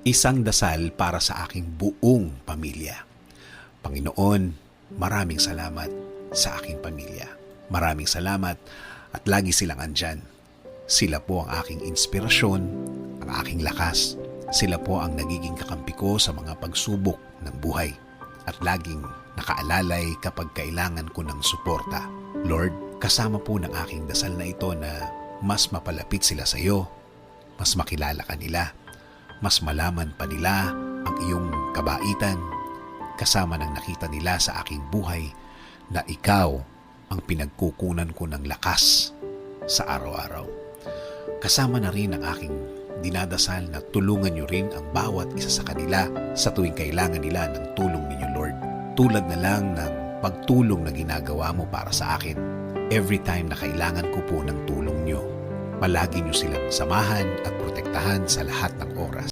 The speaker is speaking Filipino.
Isang dasal para sa aking buong pamilya. Panginoon, maraming salamat sa aking pamilya. Maraming salamat at lagi silang andyan. Sila po ang aking inspirasyon, ang aking lakas. Sila po ang nagiging kakampi ko sa mga pagsubok ng buhay at laging nakaalalay kapag kailangan ko ng suporta. Lord, kasama po ng aking dasal na ito na mas mapalapit sila sa iyo, mas makilala ka nila, mas malaman pa nila ang iyong kabaitan, kasama ng nakita nila sa aking buhay na ikaw ang pinagkukunan ko ng lakas sa araw-araw. Kasama na rin ang aking dinadasal na tulungan niyo rin ang bawat isa sa kanila sa tuwing kailangan nila ng tulong ninyo, Lord. Tulad na lang ng pagtulong na ginagawa mo para sa akin. Every time na kailangan ko po ng tulong niyo, palagi niyo silang samahan at protektahan sa lahat ng oras.